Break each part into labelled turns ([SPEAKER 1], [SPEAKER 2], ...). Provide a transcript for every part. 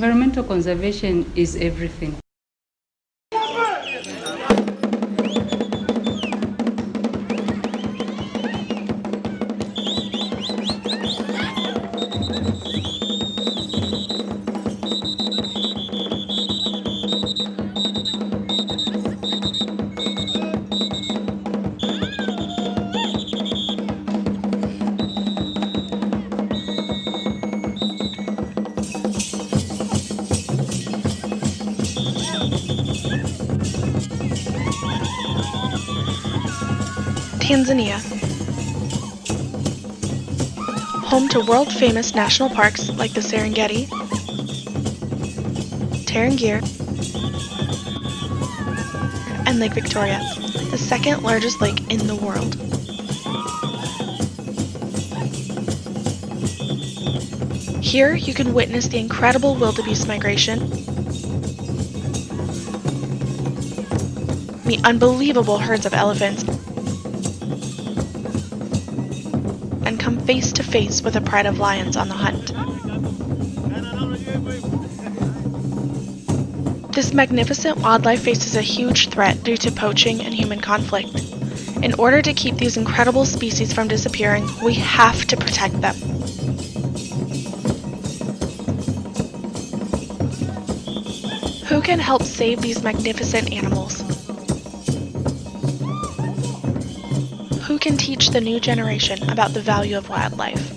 [SPEAKER 1] Environmental conservation is everything.
[SPEAKER 2] Tanzania. Home to world-famous national parks like the Serengeti, Tarangire, and Lake Victoria, the second largest lake in the world. Here, you can witness the incredible wildebeest migration, meet unbelievable herds of elephants, and come face to face with a pride of lions on the hunt. This magnificent wildlife faces a huge threat due to poaching and human conflict. In order to keep these incredible species from disappearing, we have to protect them. Who can help save these magnificent animals? Who can teach the new generation about the value of wildlife?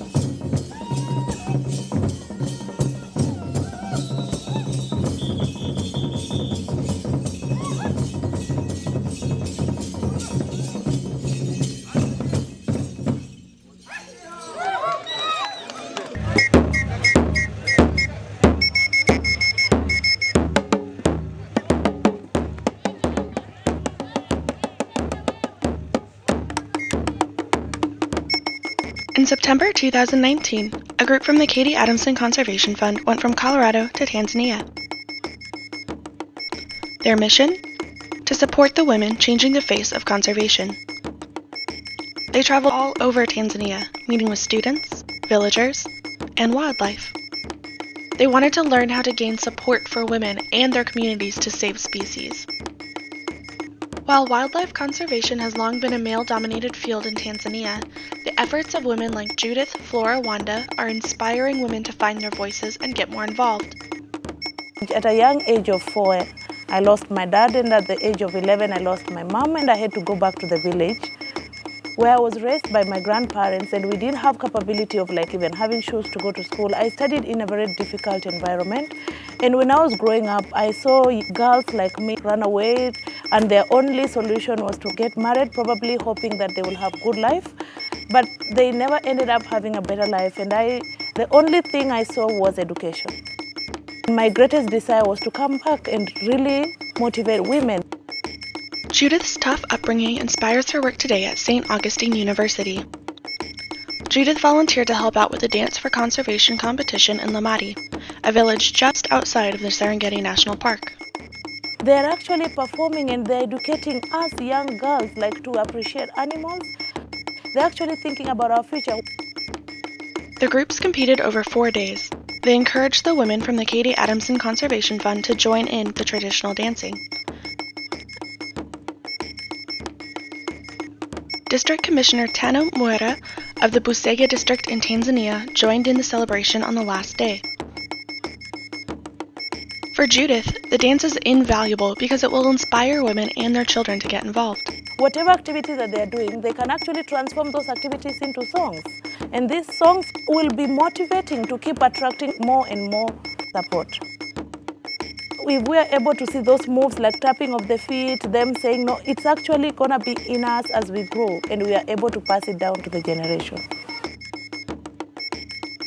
[SPEAKER 2] In September 2019, a group from the Katie Adamson Conservation Fund went from Colorado to Tanzania. Their mission? To support the women changing the face of conservation. They traveled all over Tanzania, meeting with students, villagers, and wildlife. They wanted to learn how to gain support for women and their communities to save species. While wildlife conservation has long been a male-dominated field in Tanzania, the efforts of women like Judith Flora Wanda are inspiring women to find their voices and get more involved.
[SPEAKER 3] At a young age of 4, I lost my dad, and at the age of 11, I lost my mom, and I had to go back to the village where I was raised by my grandparents, and we didn't have capability of even having shoes to go to school. I studied in a very difficult environment, and when I was growing up, I saw girls like me run away, and their only solution was to get married, probably hoping that they will have good life, but they never ended up having a better life, and the only thing I saw was education. My greatest desire was to come back and really motivate women.
[SPEAKER 2] Judith's tough upbringing inspires her work today at St. Augustine University. Judith volunteered to help out with the Dance for Conservation competition in Lamadi, a village just outside of the Serengeti National Park.
[SPEAKER 3] They're actually performing and they're educating us young girls to appreciate animals. They're actually thinking about our future.
[SPEAKER 2] The groups competed over 4 days. They encouraged the women from the Katie Adamson Conservation Fund to join in the traditional dancing. District Commissioner Tano Muera of the Busega district in Tanzania joined in the celebration on the last day. For Judith, the dance is invaluable because it will inspire women and their children to get involved.
[SPEAKER 3] Whatever activity that they're doing, they can actually transform those activities into songs. And these songs will be motivating to keep attracting more and more support. If we are able to see those moves like tapping of the feet, them saying, no, it's actually going to be in us as we grow, and we are able to pass it down to the generation.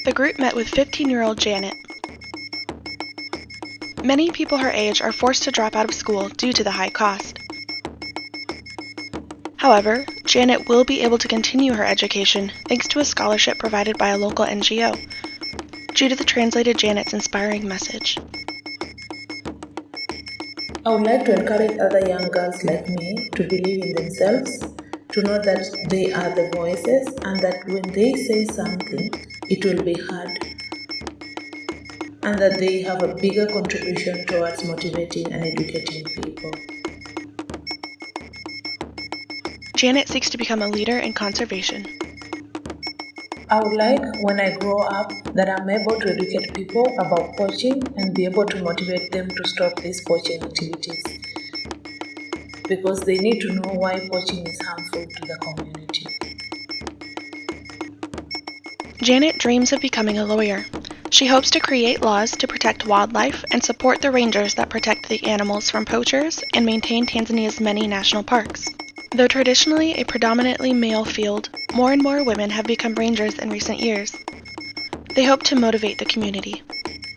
[SPEAKER 2] The group met with 15-year-old Janet. Many people her age are forced to drop out of school due to the high cost. However, Janet will be able to continue her education thanks to a scholarship provided by a local NGO. Judith translated Janet's inspiring message.
[SPEAKER 4] I would like to encourage other young girls like me to believe in themselves, to know that they are the voices and that when they say something, it will be heard. and that they have a bigger contribution towards motivating and educating people.
[SPEAKER 2] Janet seeks to become a leader in conservation.
[SPEAKER 4] I would like, when I grow up, that I'm able to educate people about poaching and be able to motivate them to stop these poaching activities, because they need to know why poaching is harmful to the community.
[SPEAKER 2] Janet dreams of becoming a lawyer. She hopes to create laws to protect wildlife and support the rangers that protect the animals from poachers and maintain Tanzania's many national parks. Though traditionally a predominantly male field, more and more women have become rangers in recent years. They hope to motivate the community.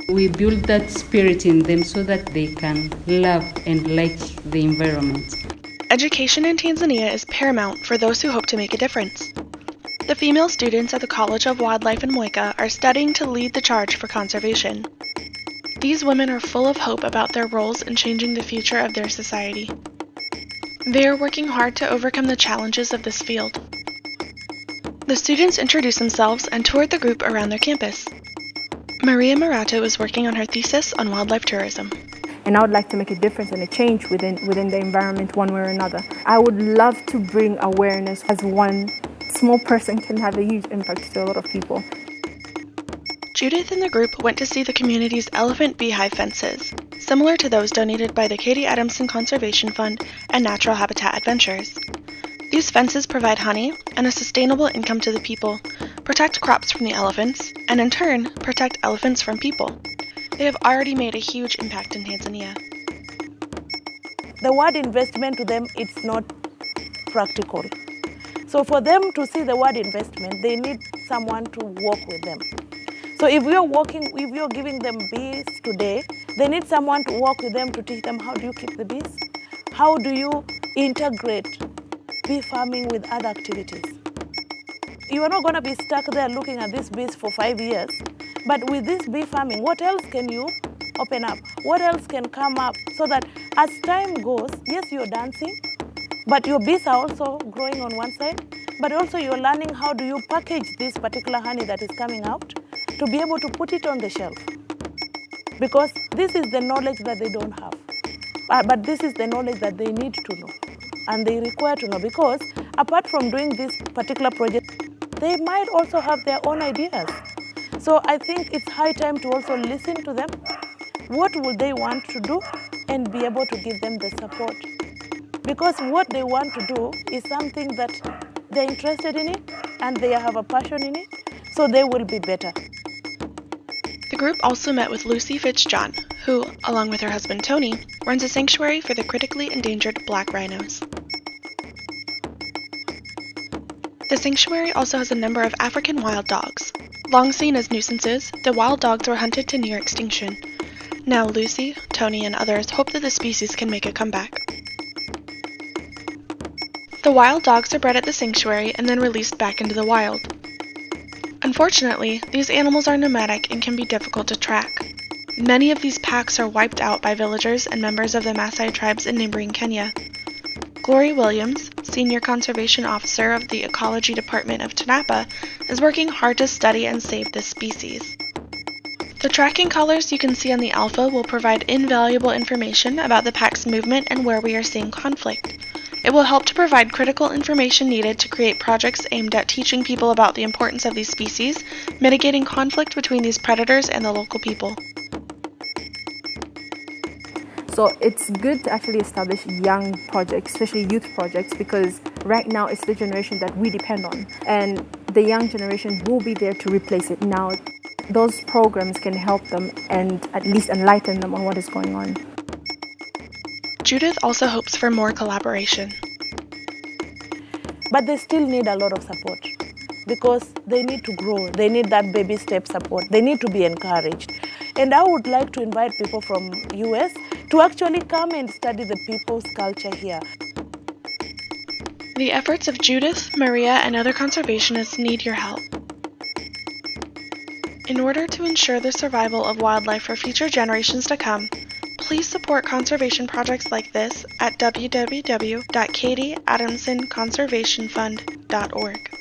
[SPEAKER 1] We build that spirit in them so that they can love and like the environment.
[SPEAKER 2] Education in Tanzania is paramount for those who hope to make a difference. The female students at the College of Wildlife in Mweka are studying to lead the charge for conservation. These women are full of hope about their roles in changing the future of their society. They are working hard to overcome the challenges of this field. The students introduced themselves and toured the group around their campus. Maria Marato is working on her thesis on wildlife tourism.
[SPEAKER 5] And I would like to make a difference and a change within the environment one way or another. I would love to bring awareness, as one small person can have a huge impact to a lot of people.
[SPEAKER 2] Judith and the group went to see the community's elephant beehive fences, similar to those donated by the Katie Adamson Conservation Fund and Natural Habitat Adventures. These fences provide honey and a sustainable income to the people, protect crops from the elephants, and in turn, protect elephants from people. They have already made a huge impact in Tanzania.
[SPEAKER 3] The word investment to them, it's not practical. So for them to see the word investment, they need someone to work with them. So if you're giving them bees today, they need someone to work with them to teach them how do you keep the bees? How do you integrate bee farming with other activities? You are not going to be stuck there looking at these bees for 5 years. But with this bee farming, what else can you open up? What else can come up so that as time goes, yes, you're dancing, but your bees are also growing on one side, but also you're learning how do you package this particular honey that is coming out to be able to put it on the shelf. Because this is the knowledge that they don't have. But this is the knowledge that they need to know and they require to know, because apart from doing this particular project, they might also have their own ideas. So I think it's high time to also listen to them. What will they want to do and be able to give them the support? Because what they want to do is something that they're interested in it and they have a passion in it, so they will be better.
[SPEAKER 2] The group also met with Lucy Fitzjohn, who, along with her husband Tony, runs a sanctuary for the critically endangered black rhinos. The sanctuary also has a number of African wild dogs. Long seen as nuisances, the wild dogs were hunted to near extinction. Now Lucy, Tony, and others hope that the species can make a comeback. The wild dogs are bred at the sanctuary and then released back into the wild. Unfortunately, these animals are nomadic and can be difficult to track. Many of these packs are wiped out by villagers and members of the Maasai tribes in neighboring Kenya. Glory Williams, Senior Conservation Officer of the Ecology Department of TANAPA, is working hard to study and save this species. The tracking collars you can see on the alpha will provide invaluable information about the pack's movement and where we are seeing conflict. It will help to provide critical information needed to create projects aimed at teaching people about the importance of these species, mitigating conflict between these predators and the local people.
[SPEAKER 5] So it's good to actually establish young projects, especially youth projects, because right now it's the generation that we depend on. And the young generation will be there to replace it now. Those programs can help them and at least enlighten them on what is going on.
[SPEAKER 2] Judith also hopes for more collaboration.
[SPEAKER 3] But they still need a lot of support because they need to grow. They need that baby step support. They need to be encouraged. And I would like to invite people from US to actually come and study the people's culture here.
[SPEAKER 2] The efforts of Judith, Maria, and other conservationists need your help. In order to ensure the survival of wildlife for future generations to come, please support conservation projects like this at www.katieadamsonconservationfund.org.